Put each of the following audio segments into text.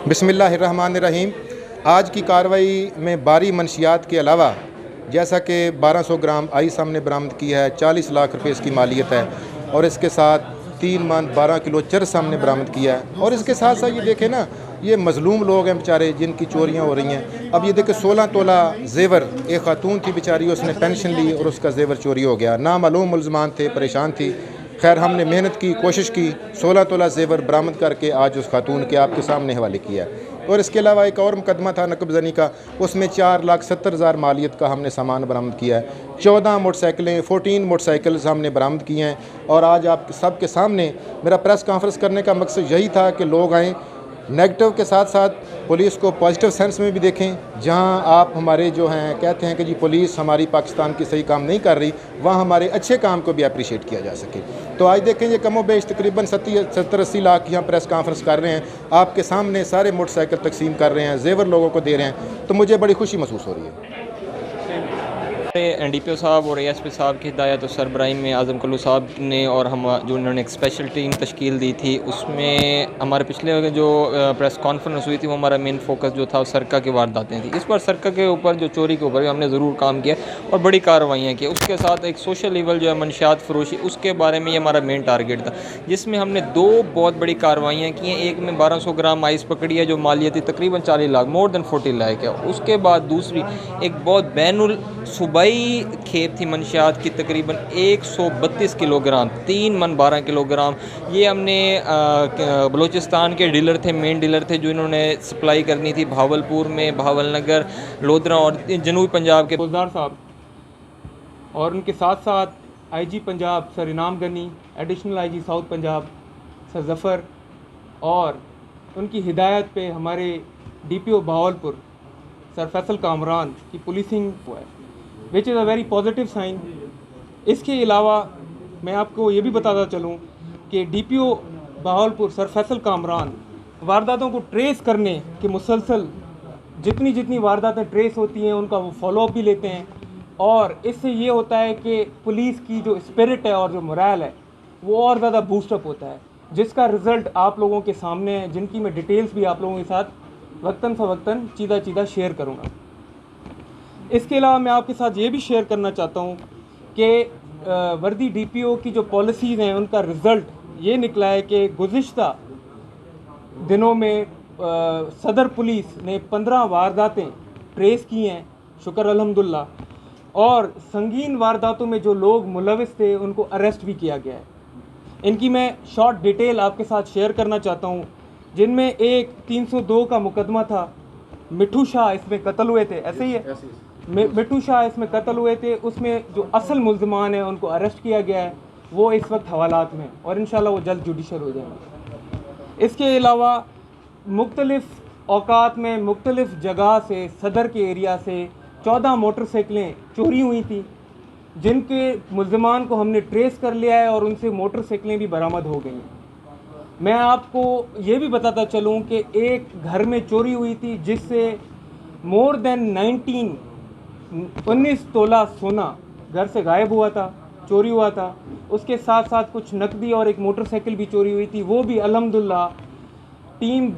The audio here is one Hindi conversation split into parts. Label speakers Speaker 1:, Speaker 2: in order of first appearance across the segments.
Speaker 1: बिस्मिल्लाहिर्रहमानिर्रहीम। आज की कार्रवाई में बारी मनशियात के अलावा जैसा कि 1200 ग्राम आइस हमने बरामद की है, 40 लाख रुपए इसकी मालियत है और इसके साथ 3 मन 12 किलो चरस हमने बरामद किया है। और इसके साथ साथ ये देखें ना, ये मज़लूम लोग हैं बेचारे जिनकी चोरियां हो रही हैं। अब ये देखें 16 तोला जेवर, एक खातून थी बेचारी, उसने पेंशन ली और उसका जेवर चोरी हो गया। नामालूम मुल्ज़मान थे, परेशान थी। खैर हमने मेहनत की, कोशिश की, 16 तोला जेवर बरामद करके आज उस खातून के आपके सामने हवाले किया। और इसके अलावा एक और मुकदमा था नकबजनी का, उसमें 4,70,000 मालियत का हमने सामान बरामद किया है। 14 मोटरसाइकिलें, 14 मोटरसाइकिल्स हमने बरामद किए हैं। और आज आप सब के सामने मेरा प्रेस कॉन्फ्रेंस करने का मकसद यही था कि लोग आएँ, नेगेटिव के साथ साथ पुलिस को पॉजिटिव सेंस में भी देखें। जहां आप हमारे जो हैं कहते हैं कि जी पुलिस हमारी पाकिस्तान की सही काम नहीं कर रही, वहां हमारे अच्छे काम को भी अप्रिशिएट किया जा सके। तो आज देखें ये कमो बेश तकरीबन 70-80 लाख यहाँ प्रेस कॉन्फ्रेंस कर रहे हैं, आपके सामने सारे मोटरसाइकिल तकसीम कर रहे हैं, जेवर लोगों को दे रहे हैं, तो मुझे बड़ी खुशी महसूस हो रही है।
Speaker 2: NDPO साहब और ASP साहब की हिदायत और सरबराही में आज़म कल्लू साहब ने और हम जो उन्होंने एक स्पेशल टीम तश्कील दी थी, उसमें हमारे पिछले जो प्रेस कॉन्फ्रेंस हुई थी वो हमारा मेन फोकस जो था सरका की वारदातें थी। इस बार सरका के ऊपर जो चोरी के ऊपर हमने ज़रूर काम किया और बड़ी कार्रवाइयाँ की। उसके साथ एक सोशल लीवल जो है मनशियात फरोशी, उसके बारे में ये हमारा मेन टारगेट था, जिसमें हमने 2 बहुत बड़ी कार्रवाइयाँ की हैं। एक में 1200 ग्राम आइस पकड़ी है जो मालियती तकरीबन 40 लाख, मोर देन 40 लाख है। उसके बाद दूसरी एक बहुत बैनुल सूबाई खेप थी मनशियात की तकरीबन 132 किलोग्राम, 3 मन 12 किलोग्राम। ये हमने बलूचिस्तान के डीलर थे, मेन डीलर थे, जो इन्होंने सप्लाई करनी थी भावलपुर में, भावलनगर, लोधरा और जनूबी पंजाब के
Speaker 3: फौजदार साहब और उनके साथ साथ IG Punjab sir Inam Ghani, additional IG south Punjab sir Zafar, और उनकी हिदायत पे हमारे DPO भावलपुर सर फैसल कामरान की पुलिसिंग हुआ है, which is a very positive sign. इसके अलावा मैं आपको ये भी बताता चलूँ कि DPO भावलपुर सर फैसल कामरान वारदातों को ट्रेस करने के मुसलसल जितनी वारदातें ट्रेस होती हैं उनका वो फॉलोअप भी लेते हैं। और इससे ये होता है कि पुलिस की जो स्पिरिट है और जो मोरल है वो और ज़्यादा बूस्टअप होता है, जिसका रिज़ल्ट आप लोगों के सामने है, जिनकी मैं डिटेल्स भी आप लोगों के साथ वक्तन फ़वक्तन चीदा शेयर करूँगा। इसके अलावा मैं आपके साथ ये भी शेयर करना चाहता हूँ कि वर्दी DPO की जो पॉलिसीज़ हैं उनका रिज़ल्ट ये निकला है कि गुज़िश्ता दिनों में सदर पुलिस ने 15 वारदातें ट्रेस की हैं, शुक्र अल्हम्दुलिल्लाह, और संगीन वारदातों में जो लोग मुलविस थे उनको अरेस्ट भी किया गया है। इनकी मैं शॉर्ट डिटेल आपके साथ शेयर करना चाहता हूँ, जिनमें एक 302 का मुकदमा था, मिठू शाह इसमें कत्ल हुए थे, ऐसे ही है, मिठू शाह इसमें कत्ल हुए थे। उसमें जो असल मुल्ज़मान हैं उनको अरेस्ट किया गया है, वो इस वक्त हवालात में, और इंशाल्लाह वो जल्द जुडिशल हो जाएंगे। इसके अलावा मुख्तलिफ़ औकात में मुख्तलिफ़ जगह से सदर के एरिया से 14 मोटरसाइकिलें चोरी हुई थी, जिनके मुल्ज़मान को हमने ट्रेस कर लिया है और उनसे मोटरसाइकिलें भी बरामद हो गई हैं। मैं आपको ये भी बताता चलूँ कि एक घर में चोरी हुई थी जिससे मोर देन 19 तोला सोना घर से गायब हुआ था, चोरी हुआ था। उसके साथ साथ कुछ नकदी और एक मोटरसाइकिल भी चोरी हुई थी, वो भी अल्हम्दुलिल्लाह टीम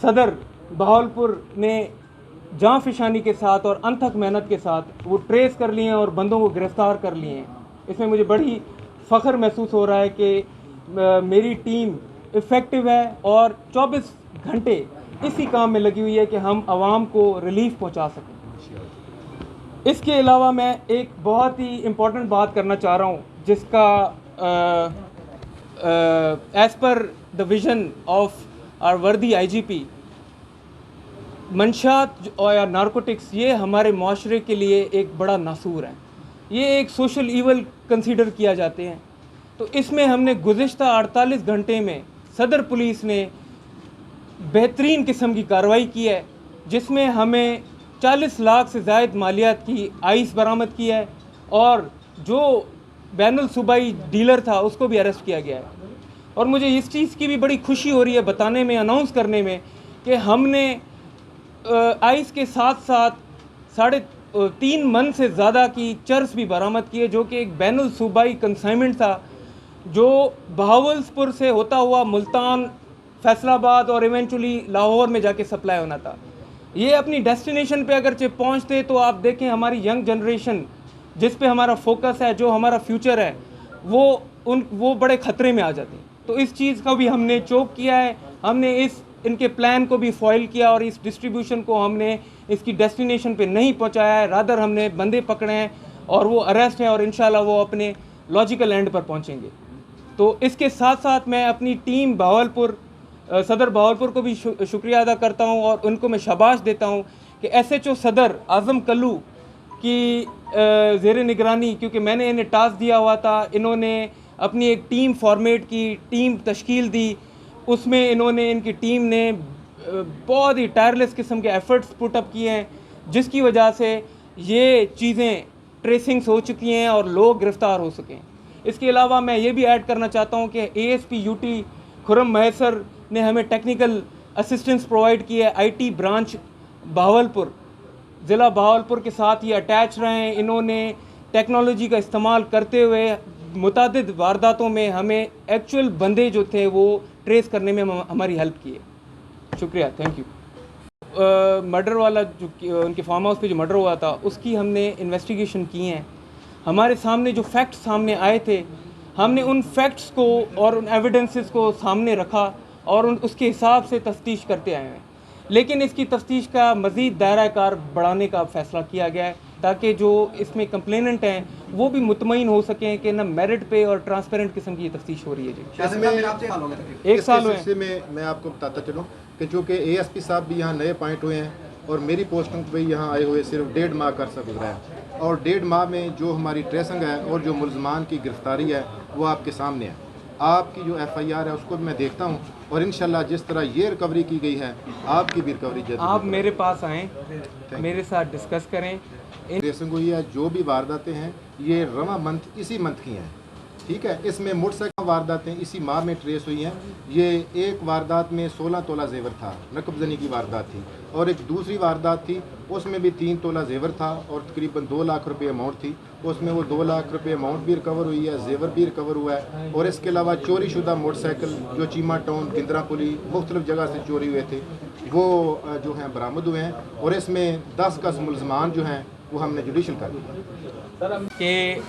Speaker 3: सदर बहावलपुर ने जाँ फिशानी के साथ और अनथक मेहनत के साथ वो ट्रेस कर लिए हैं और बंदों को गिरफ़्तार कर लिए हैं। इसमें मुझे बड़ी फ़ख्र महसूस हो रहा है कि मेरी टीम इफ़ेक्टिव है और 24 घंटे इसी काम में लगी हुई है कि हम आवाम को रिलीफ पहुंचा सकें। इसके अलावा मैं एक बहुत ही इम्पोर्टेंट बात करना चाह रहा हूं, जिसका as per the vision of our वर्दी IGP, मंशात और नारकोटिक्स ये हमारे माशरे के लिए एक बड़ा नासूर है, ये एक सोशल ईवल कंसीडर किया जाते हैं। तो इसमें हमने गुज़िश्ता 48 घंटे में सदर पुलिस ने बेहतरीन किस्म की कार्रवाई की है, जिसमें हमें 40 लाख से ज़ायद मालियात की आइस बरामद की है और जो बैनुल सूबाई डीलर था उसको भी अरेस्ट किया गया है। और मुझे इस चीज़ की भी बड़ी खुशी हो रही है बताने में, अनाउंस करने में, कि हमने आइस के साथ साथ 3.5 मन से ज़्यादा की चर्स भी बरामद किए, जो कि एक बैनुल सूबाई कंसाइनमेंट था, जो बहावलपुर से होता हुआ मुल्तान फैसलाबाद और इवेंचुअली लाहौर में जाके सप्लाई होना था। ये अपनी डेस्टिनेशन पे अगर पहुँचते तो आप देखें हमारी यंग जनरेशन जिस पे हमारा फोकस है, जो हमारा फ्यूचर है, वो बड़े ख़तरे में आ जाते हैं। तो इस चीज़ का भी हमने चोक किया है, हमने इनके प्लान को भी फॉइल किया और इस डिस्ट्रीब्यूशन को हमने इसकी डेस्टिनेशन पे नहीं पहुंचाया है। रादर हमने बंदे पकड़े हैं और वो अरेस्ट हैं और इंशाल्लाह वो अपने लॉजिकल एंड पर पहुंचेंगे। तो इसके साथ साथ मैं अपनी टीम भावलपुर, सदर भावलपुर को भी शुक्रिया अदा करता हूं और उनको मैं शाबाश देता हूं कि SHO सदर आज़म कल्लू की ज़ेर निगरानी, क्योंकि मैंने इन्हें टास्क दिया हुआ था, इन्होंने अपनी एक टीम फॉर्मेट की, टीम तश्कील दी, उसमें इनकी टीम ने बहुत ही टायरलेस किस्म के एफ़र्ट्स पुटअप किए हैं, जिसकी वजह से ये चीज़ें ट्रेसिंग्स हो चुकी हैं और लोग गिरफ़्तार हो सकें। इसके अलावा मैं ये भी ऐड करना चाहता हूँ कि ASP UT खुर्रम मैसर ने हमें टेक्निकल असिस्टेंस प्रोवाइड की है। IT ब्रांच भावलपुर, ज़िला भावलपुर के साथ ये अटैच रहे हैं। इन्होंने टेक्नोलॉजी का इस्तेमाल करते हुए मुतादिद वारदातों में हमें एक्चुअल बंदे जो थे वो ट्रेस करने में हमारी हेल्प की है। शुक्रिया, थैंक यू। मर्डर वाला जो उनके फार्म हाउस पे जो मर्डर हुआ था उसकी हमने इन्वेस्टिगेशन की हैं। हमारे सामने जो फैक्ट्स सामने आए थे, हमने उन फैक्ट्स को और उन एविडेंसेस को सामने रखा और उसके हिसाब से तफ्तीश करते आए हैं। लेकिन इसकी तफ्तीश का मज़ीद दायरा कार बढ़ाने का फ़ैसला किया गया है ताकि जो इसमें कंप्लेनेंट हैं वो भी मुतमईन हो सकें कि ना मेरिट पे और ट्रांसपेरेंट किस्म की तफ्तीश हो रही है। जी एक साल हुए।
Speaker 1: मैं आपको बताता चलूँ कि चूँकि ASP साहब भी यहाँ नए अपॉइंट हुए हैं और मेरी पोस्टिंग पे यहाँ आए हुए सिर्फ 1.5 माह का अर्सा गुजरा है और 1.5 माह में जो हमारी ट्रेसिंग है और जो मुल्ज़मान की गिरफ्तारी है वो आपके सामने है। आपकी जो FIR है उसको भी मैं देखता हूँ और इंशाल्लाह जिस तरह ये रिकवरी की गई है आपकी भी रिकवरी जल्द।
Speaker 3: आप मेरे पास आएँ, मेरे साथ डिस्कस करें।
Speaker 1: ट्रेसिंग हुई है, जो भी वारदातें हैं ये रवा मंथ इसी मंथ की हैं, ठीक है। इसमें मोटरसाइकिल वारदातें इसी माह में ट्रेस हुई हैं। ये एक वारदात में 16 तोला जेवर था, नकबजनी की वारदात थी, और एक दूसरी वारदात थी उसमें भी 3 तोला जेवर था और तकरीबन 2 लाख रुपए अमाउंट थी। उसमें वो 2 लाख रुपए अमाउंट भी रिकवर हुई है, जेवर भी रिकवर हुआ है। और इसके अलावा चोरी शुदा मोटरसाइकिल जो चीमा टाउन, गिंदरा पुली, मुख्तलिफ जगह से चोरी हुए थे वो जो हैं बरामद हुए हैं और इसमें 10 का मुल्ज़मान जो हैं वो हमने जुडिशल कर दिया
Speaker 3: कि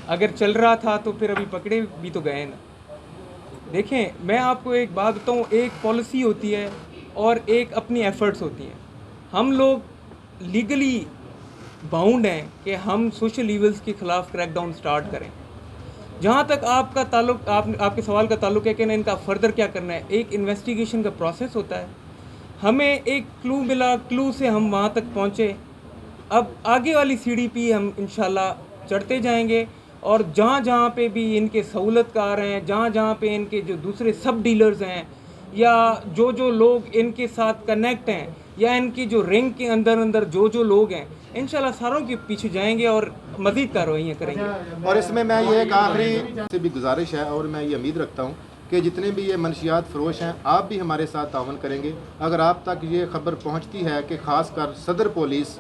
Speaker 3: अगर चल रहा था तो फिर अभी पकड़े भी तो गए ना। देखें, मैं आपको एक बात बताऊँ, एक पॉलिसी होती है और एक अपनी एफ़र्ट्स होती हैं। हम लोग लीगली बाउंड हैं कि हम सोशल ईवल्स के ख़िलाफ़ क्रैकडाउन स्टार्ट करें। जहाँ तक आपका ताल्लुक, आपके सवाल का ताल्लुक है कि ना इनका फ़र्दर क्या करना है, एक इन्वेस्टिगेशन का प्रोसेस होता है। हमें एक क्लू मिला, क्लू से हम वहाँ तक पहुँचे। अब आगे वाली सीढ़ी पे हम इंशाल्लाह चढ़ते जाएंगे और जहाँ जहाँ पे भी इनके सहूलतकार हैं, जहाँ जहाँ पे इनके जो दूसरे सब डीलर्स हैं या जो जो लोग इनके साथ कनेक्ट हैं या इनकी जो रिंग के अंदर जो जो लोग हैं, इंशाल्लाह सारों के पीछे जाएंगे और मज़ीद कार्रवाइयाँ करेंगे।
Speaker 1: और इसमें मैं ये एक आखिरी से भी गुजारिश है और मैं ये उम्मीद रखता हूँ कि जितने भी ये मनशियात फ़रोश हैं आप भी हमारे साथ तावन करेंगे। अगर आप तक ये खबर पहुँचती है कि ख़ासकर सदर पुलिस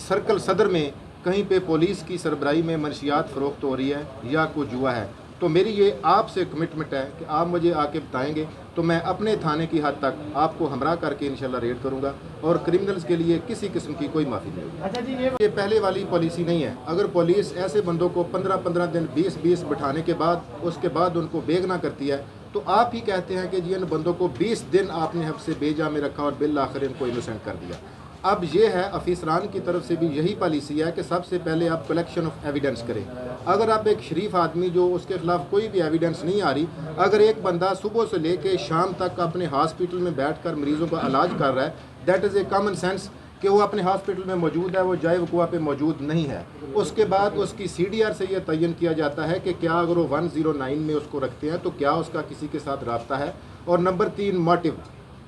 Speaker 1: सर्कल सदर में कहीं पे पुलिस की सरबराही में मनशियात फ़रोख्त हो रही है या कोई जुआ है, तो मेरी ये आपसे कमिटमेंट है कि आप मुझे आके बताएंगे तो मैं अपने थाने की हद तक आपको हमरा करके इंशाल्लाह रेड करूंगा और क्रिमिनल्स के लिए किसी किस्म की कोई माफ़ी नहीं होगी। अच्छा जी, ये पहले वाली पॉलिसी नहीं है। अगर पुलिस ऐसे बंदों को 15-15 दिन 20-20 बिठाने के बाद उसके बाद उनको बेगना करती है तो आप ही कहते हैं कि जी इन बंदों को 20 दिन आपने हब से बेजा में रखा और बिल आखिर इनको इनोसेंट कर दिया। अब ये है अफिसरान की तरफ से भी यही पॉलिसी है कि सबसे पहले आप कलेक्शन ऑफ एविडेंस करें। अगर आप एक शरीफ आदमी जो उसके खिलाफ कोई भी एविडेंस नहीं आ रही, अगर एक बंदा सुबह से लेके शाम तक अपने हॉस्पिटल में बैठकर मरीज़ों का इलाज कर रहा है, that is a common sense कि वो अपने हॉस्पिटल में मौजूद है, वो जाए वकुआ पे मौजूद नहीं है। उसके बाद उसकी CDR से यह तयन किया जाता है कि क्या अगर वो 109 में उसको रखते हैं तो क्या उसका किसी के साथ रब्ता है। और नंबर 3 मोटिव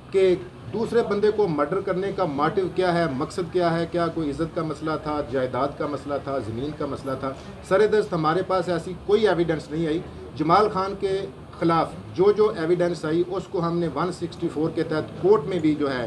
Speaker 1: कि दूसरे बंदे को मर्डर करने का मोटिव क्या है, मकसद क्या है, क्या कोई इज़्ज़त का मसला था, जायदाद का मसला था, ज़मीन का मसला था। सरेदस्त हमारे पास ऐसी कोई एविडेंस नहीं आई। जमाल खान के ख़िलाफ़ जो जो एविडेंस आई उसको हमने 164 के तहत कोर्ट में भी जो है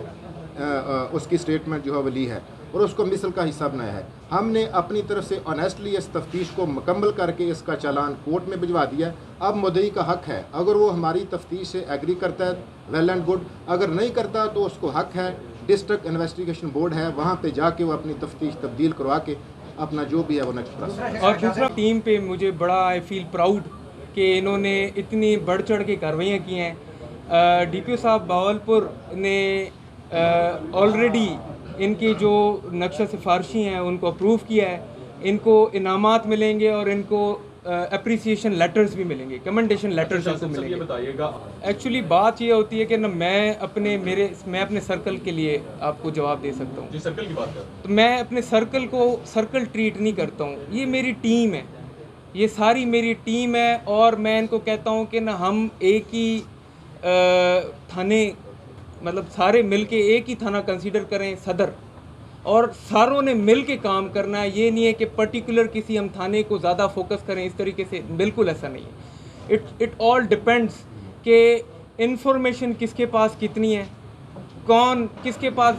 Speaker 1: उसकी स्टेटमेंट जो है वो ली है और उसको मिसल का हिस्सा बनाया है। हमने अपनी तरफ से ऑनेस्टली इस तफ्तीश को मुकम्मल करके इसका चालान कोर्ट में भिजवा दिया। अब मुद्दई का हक है, अगर वो हमारी तफ्तीश से एग्री करता है वेल एंड गुड, अगर नहीं करता तो उसको हक है, डिस्ट्रिक्ट इन्वेस्टिगेशन बोर्ड है, वहाँ पे जाके वो अपनी तफ्तीश तब्दील करवा के अपना जो भी है वो नेक्स्ट प्रोसेस।
Speaker 3: और दूसरा टीम पे मुझे बड़ा आई फील प्राउड कि इन्होंने इतनी बढ़ चढ़ के कार्रवाइयाँ की हैं। DPO साहब बहावलपुर ने ऑलरेडी इनकी जो नक्शा सिफारशी हैं उनको अप्रूव किया है, इनको इनामात मिलेंगे और इनको अप्रिसिएशन लेटर्स भी मिलेंगे, कमेंडेशन लेटर्स इनको मिलेंगे। बताइएगा एक्चुअली बात ये होती है कि ना मैं अपने सर्कल के लिए आपको जवाब दे सकता हूँ। सर्कल की बात कर तो मैं अपने सर्कल को सर्कल ट्रीट नहीं करता हूँ, ये मेरी टीम है, ये सारी मेरी टीम है। और मैं इनको कहता हूँ कि ना हम एक ही थाने मतलब सारे मिलके एक ही थाना कंसीडर करें सदर, और सारों ने मिल के काम करना है। ये नहीं है कि पर्टिकुलर किसी हम थाने को ज़्यादा फोकस करें, इस तरीके से बिल्कुल ऐसा नहीं है। इट ऑल डिपेंड्स कि इंफॉर्मेशन किसके पास कितनी है, कौन किसके पास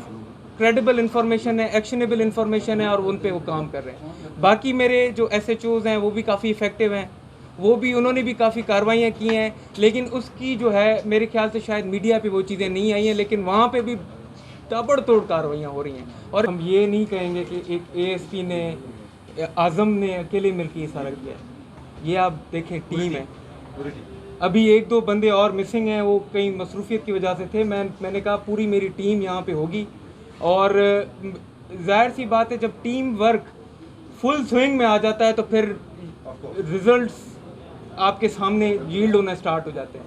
Speaker 3: क्रेडिबल इंफॉर्मेशन है, एक्शनेबल इंफॉर्मेशन है, और उन पे वो काम कर रहे हैं। बाकी मेरे जो SHOs हैं वो भी काफ़ी इफ़ेक्टिव हैं, वो भी उन्होंने भी काफ़ी कार्रवाइयाँ की हैं, लेकिन उसकी जो है मेरे ख्याल से शायद मीडिया पे वो चीज़ें नहीं आई हैं, लेकिन वहाँ पे भी ताबड़तोड़ कार्रवाइयाँ हो रही हैं। और हम ये नहीं कहेंगे कि एक ASP ने आज़म ने अकेले मिलकर ये सारा किया है, ये आप देखें टीम है। अभी 1-2 बंदे और मिसिंग हैं, वो कहीं मसरूफियत की वजह से थे। मैंने कहा पूरी मेरी टीम यहाँ पे होगी, और जाहिर सी बात है जब टीम वर्क फुल स्विंग में आ जाता है तो फिर रिजल्ट्स आपके सामने यील्ड होना स्टार्ट हो जाते हैं।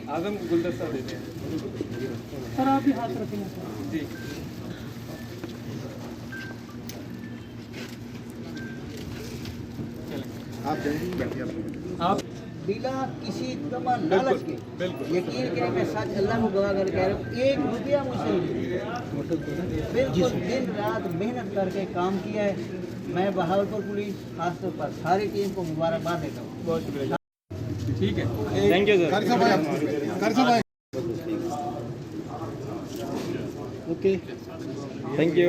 Speaker 3: आजम गुलदस्ता देते हैं सर, आप ही हाथ रखेंगे जी। आप
Speaker 4: बिना किसी तमा लालच के, यकीन करें मैं सच अल्लाह को गवाह कर कह रहा हूँ, 1 रुपया मुझसे नहीं, बिल्कुल दिन रात मेहनत करके काम किया है। मैं बहावलपुर पुलिस खासतौर पर सारी टीम को मुबारकबाद देता हूँ।
Speaker 3: बहुत शुक्रिया। ठीक है, thank you sir. Okay, thank you.